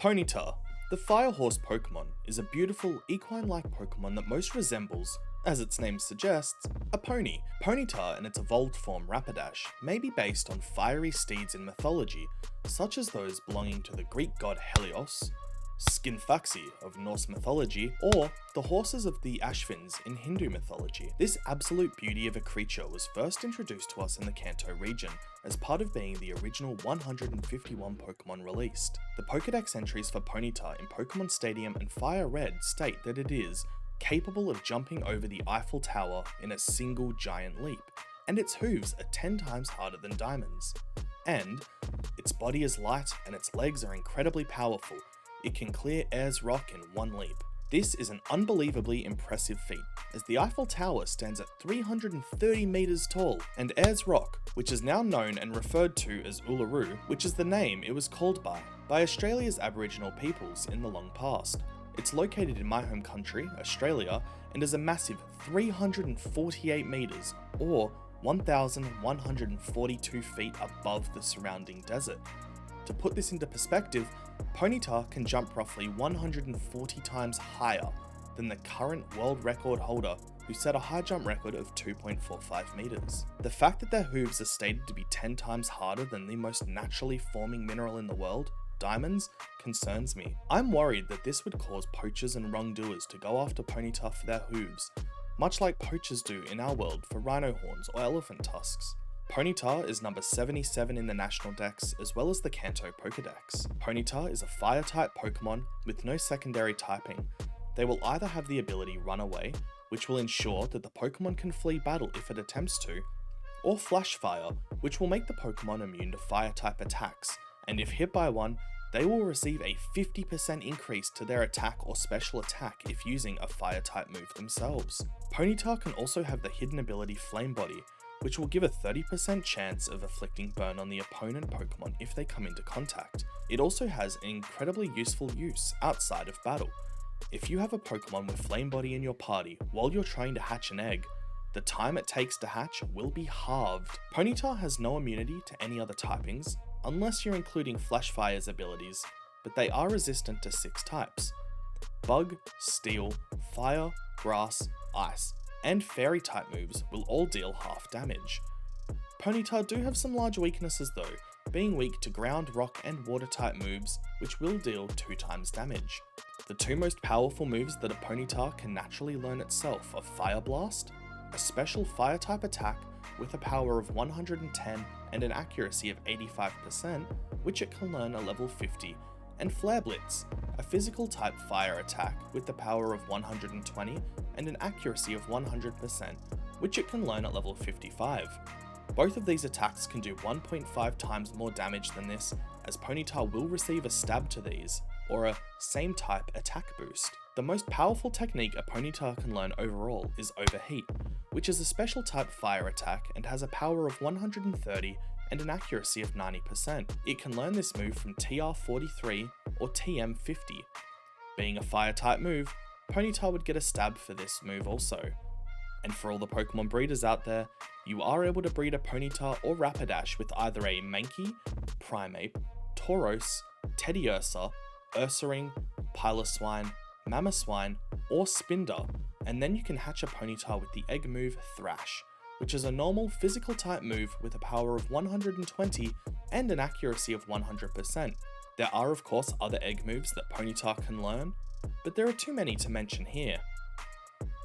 Ponyta, the Fire Horse Pokemon, is a beautiful equine-like Pokemon that most resembles, as its name suggests, a pony. Ponyta and its evolved form Rapidash may be based on fiery steeds in mythology, such as those belonging to the Greek god Helios, Skinfaxi of Norse mythology, or the horses of the Ashvins in Hindu mythology. This absolute beauty of a creature was first introduced to us in the Kanto region, as part of being the original 151 Pokemon released. The Pokédex entries for Ponyta in Pokemon Stadium and Fire Red state that it is capable of jumping over the Eiffel Tower in a single giant leap, and its hooves are 10 times harder than diamonds. And its body is light and its legs are incredibly powerful. It can clear Ayers Rock in one leap. This is an unbelievably impressive feat, as the Eiffel Tower stands at 330 meters tall, and Ayers Rock, which is now known and referred to as Uluru, which is the name it was called by Australia's Aboriginal peoples in the long past. It's located in my home country, Australia, and is a massive 348 meters, or 1,142 feet above the surrounding desert. To put this into perspective, Ponyta can jump roughly 140 times higher than the current world record holder, who set a high jump record of 2.45 meters. The fact that their hooves are stated to be 10 times harder than the most naturally forming mineral in the world, diamonds, concerns me. I'm worried that this would cause poachers and wrongdoers to go after Ponyta for their hooves, much like poachers do in our world for rhino horns or elephant tusks. Ponyta is number 77 in the National Dex as well as the Kanto Pokédex. Ponyta is a Fire-type Pokemon with no secondary typing. They will either have the ability Run Away, which will ensure that the Pokemon can flee battle if it attempts to, or Flash Fire, which will make the Pokemon immune to Fire-type attacks, and if hit by one, they will receive a 50% increase to their attack or special attack if using a Fire-type move themselves. Ponyta can also have the hidden ability Flame Body, which will give a 30% chance of inflicting burn on the opponent Pokemon if they come into contact. It also has an incredibly useful use outside of battle. If you have a Pokemon with Flame Body in your party while you're trying to hatch an egg, the time it takes to hatch will be halved. Ponyta has no immunity to any other typings, unless you're including Flash Fire's abilities, but they are resistant to 6 types: Bug, Steel, Fire, Grass, Ice, and Fairy type moves will all deal half damage. Ponyta do have some large weaknesses though, being weak to Ground, Rock, and Water type moves, which will deal 2 times damage. The 2 most powerful moves that a Ponyta can naturally learn itself are Fire Blast, a special Fire type attack with a power of 110 and an accuracy of 85%, which it can learn at level 50, and Flare Blitz, a physical type fire attack with the power of 120 and an accuracy of 100%, which it can learn at level 55. Both of these attacks can do 1.5 times more damage than this, as Ponyta will receive a stab to these, or a same type attack boost. The most powerful technique a Ponyta can learn overall is Overheat, which is a special type fire attack and has a power of 130 and an accuracy of 90%. It can learn this move from TR43 or TM50. Being a fire type move, Ponyta would get a stab for this move also. And for all the Pokemon breeders out there, you are able to breed a Ponyta or Rapidash with either a Mankey, Primeape, Tauros, Teddiursa, Ursaring, Piloswine, Mamoswine, or Spinder, and then you can hatch a Ponyta with the egg move Thrash, which is a normal physical type move with a power of 120 and an accuracy of 100%. There are of course other egg moves that Ponyta can learn, but there are too many to mention here.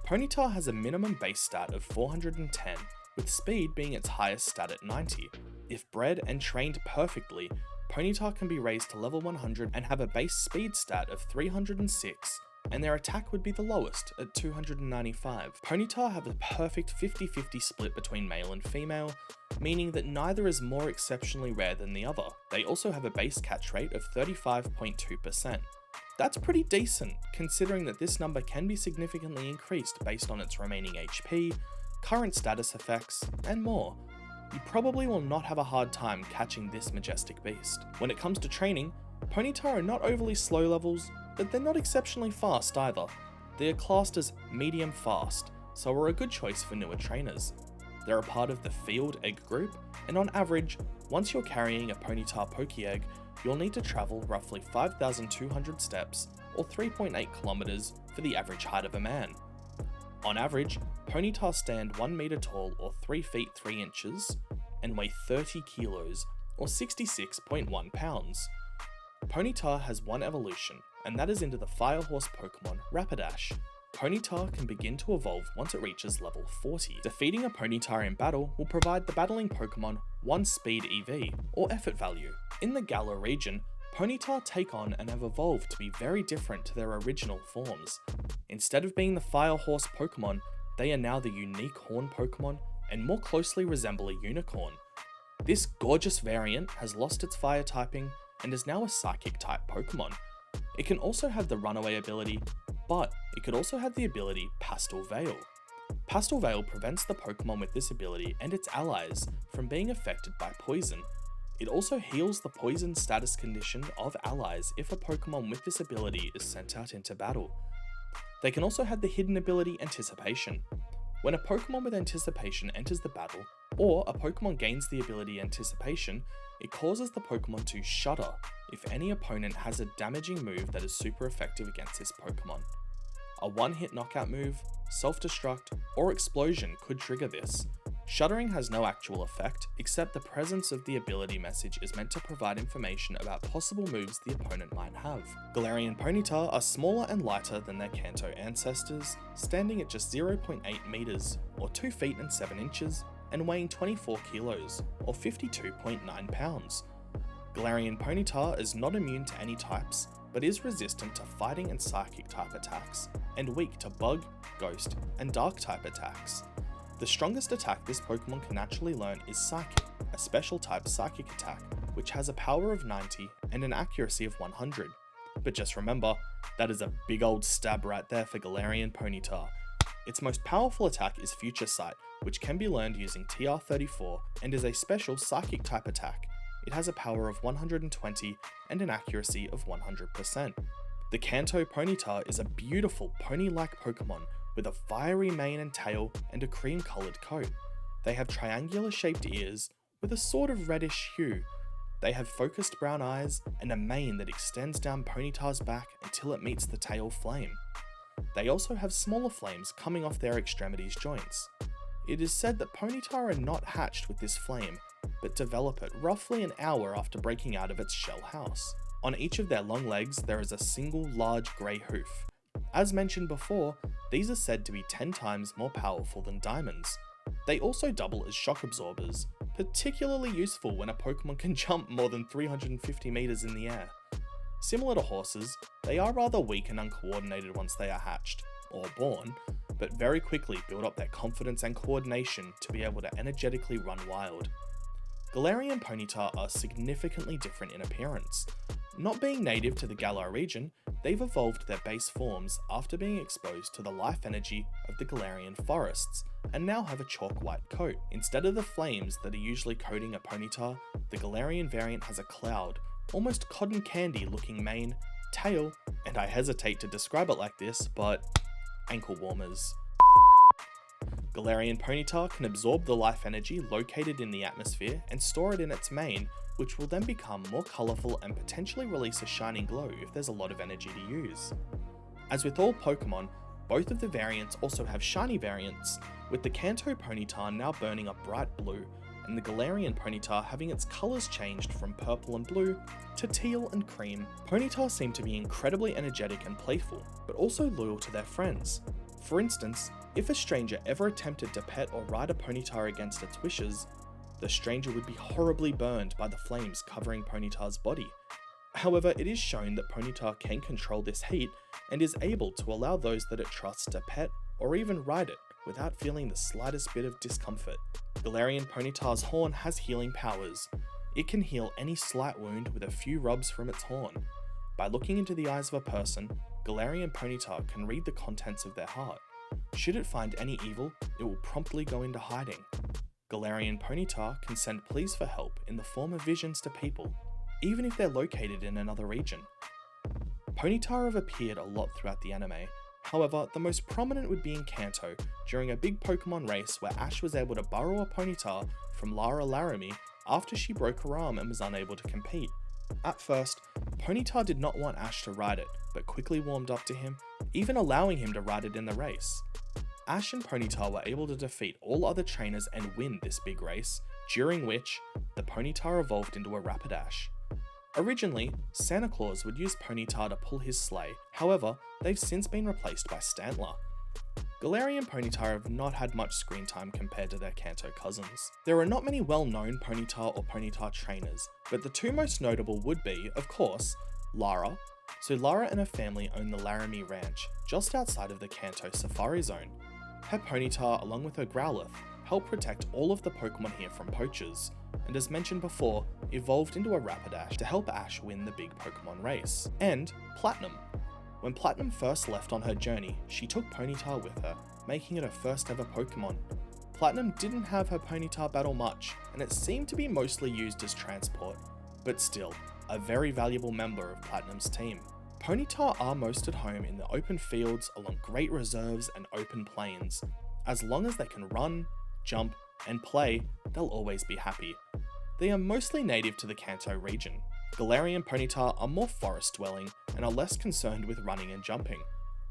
Ponyta has a minimum base stat of 410, with speed being its highest stat at 90. If bred and trained perfectly, Ponyta can be raised to level 100 and have a base speed stat of 306, and their attack would be the lowest at 295. Ponyta have a perfect 50-50 split between male and female, meaning that neither is more exceptionally rare than the other. They also have a base catch rate of 35.2%. That's pretty decent, considering that this number can be significantly increased based on its remaining HP, current status effects, and more. You probably will not have a hard time catching this majestic beast. When it comes to training, Ponyta are not overly slow levels, but they're not exceptionally fast either. They are classed as medium fast, so are a good choice for newer trainers. They're a part of the Field Egg group, and on average, once you're carrying a Ponyta Pokéegg, you'll need to travel roughly 5,200 steps or 3.8 kilometers for the average height of a man. On average, Ponyta stand 1 meter tall or 3 feet 3 inches and weigh 30 kilos or 66.1 pounds. Ponyta has one evolution, and that is into the Fire Horse Pokemon Rapidash. Ponyta can begin to evolve once it reaches level 40. Defeating a Ponyta in battle will provide the battling Pokemon 1 speed EV, or effort value. In the Galar region, Ponyta take on and have evolved to be very different to their original forms. Instead of being the Fire Horse Pokemon, they are now the unique Horn Pokemon and more closely resemble a unicorn. This gorgeous variant has lost its fire typing and is now a Psychic type Pokemon. It can also have the Runaway ability, but it could also have the ability Pastel Veil. Pastel Veil prevents the Pokemon with this ability and its allies from being affected by poison. It also heals the poison status condition of allies if a Pokemon with this ability is sent out into battle. They can also have the hidden ability Anticipation. When a Pokemon with Anticipation enters the battle, or a Pokemon gains the ability Anticipation, it causes the Pokemon to shudder if any opponent has a damaging move that is super effective against this Pokemon. A one-hit knockout move, self-destruct, or explosion could trigger this. Shuddering has no actual effect, except the presence of the ability message is meant to provide information about possible moves the opponent might have. Galarian Ponyta are smaller and lighter than their Kanto ancestors, standing at just 0.8 meters, or 2 feet and 7 inches, and weighing 24 kilos, or 52.9 pounds. Galarian Ponyta is not immune to any types, but is resistant to fighting and psychic type attacks, and weak to bug, ghost, and dark type attacks. The strongest attack this Pokemon can naturally learn is Psychic, a special type psychic attack, which has a power of 90 and an accuracy of 100. But just remember, that is a big old stab right there for Galarian Ponyta. Its most powerful attack is Future Sight, which can be learned using TR34 and is a special psychic type attack. It has a power of 120 and an accuracy of 100%. The Kanto Ponyta is a beautiful pony-like Pokemon with a fiery mane and tail and a cream-coloured coat. They have triangular shaped ears with a sort of reddish hue. They have focused brown eyes and a mane that extends down Ponyta's back until it meets the tail flame. They also have smaller flames coming off their extremities joints. It is said that Ponyta are not hatched with this flame, but develop it roughly an hour after breaking out of its shell house. On each of their long legs there is a single large grey hoof. As mentioned before, these are said to be 10 times more powerful than diamonds. They also double as shock absorbers, particularly useful when a Pokemon can jump more than 350 meters in the air. Similar to horses, they are rather weak and uncoordinated once they are hatched, or born, but very quickly build up their confidence and coordination to be able to energetically run wild. Galarian Ponyta are significantly different in appearance. Not being native to the Galar region, they've evolved their base forms after being exposed to the life energy of the Galarian forests, and now have a chalk white coat. Instead of the flames that are usually coating a Ponyta, the Galarian variant has a cloud, almost cotton candy looking mane, tail, and I hesitate to describe it like this, but ankle warmers. Galarian Ponyta can absorb the life energy located in the atmosphere and store it in its mane, which will then become more colourful and potentially release a shining glow if there's a lot of energy to use. As with all Pokemon, both of the variants also have shiny variants, with the Kanto Ponyta now burning a bright blue, and the Galarian Ponyta having its colours changed from purple and blue to teal and cream. Ponyta seem to be incredibly energetic and playful, but also loyal to their friends. For instance, if a stranger ever attempted to pet or ride a Ponyta against its wishes, the stranger would be horribly burned by the flames covering Ponyta's body. However, it is shown that Ponyta can control this heat and is able to allow those that it trusts to pet or even ride it without feeling the slightest bit of discomfort. Galarian Ponyta's horn has healing powers. It can heal any slight wound with a few rubs from its horn. By looking into the eyes of a person, Galarian Ponyta can read the contents of their heart. Should it find any evil, it will promptly go into hiding. Galarian Ponyta can send pleas for help in the form of visions to people, even if they're located in another region. Ponyta have appeared a lot throughout the anime, however, the most prominent would be in Kanto during a big Pokemon race where Ash was able to borrow a Ponyta from Lara Laramie after she broke her arm and was unable to compete. At first, Ponyta did not want Ash to ride it, but quickly warmed up to him, even allowing him to ride it in the race. Ash and Ponyta were able to defeat all other trainers and win this big race, during which the Ponyta evolved into a Rapidash. Originally, Santa Claus would use Ponyta to pull his sleigh, however, they've since been replaced by Stantler. Galarian Ponyta have not had much screen time compared to their Kanto cousins. There are not many well-known Ponyta or Ponyta trainers, but the two most notable would be, of course, Lara. So Lara and her family own the Laramie Ranch, just outside of the Kanto Safari Zone. Her Ponyta, along with her Growlithe, help protect all of the Pokemon here from poachers, and as mentioned before, evolved into a Rapidash to help Ash win the big Pokemon race. And Platinum. When Platinum first left on her journey, she took Ponyta with her, making it her first ever Pokemon. Platinum didn't have her Ponyta battle much, and it seemed to be mostly used as transport, but still, a very valuable member of Platinum's team. Ponyta are most at home in the open fields along great reserves and open plains. As long as they can run, jump, and play, they'll always be happy. They are mostly native to the Kanto region. Galarian Ponyta are more forest-dwelling and are less concerned with running and jumping.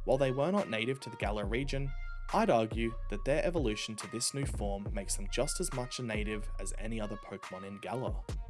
While they were not native to the Galar region, I'd argue that their evolution to this new form makes them just as much a native as any other Pokemon in Galar.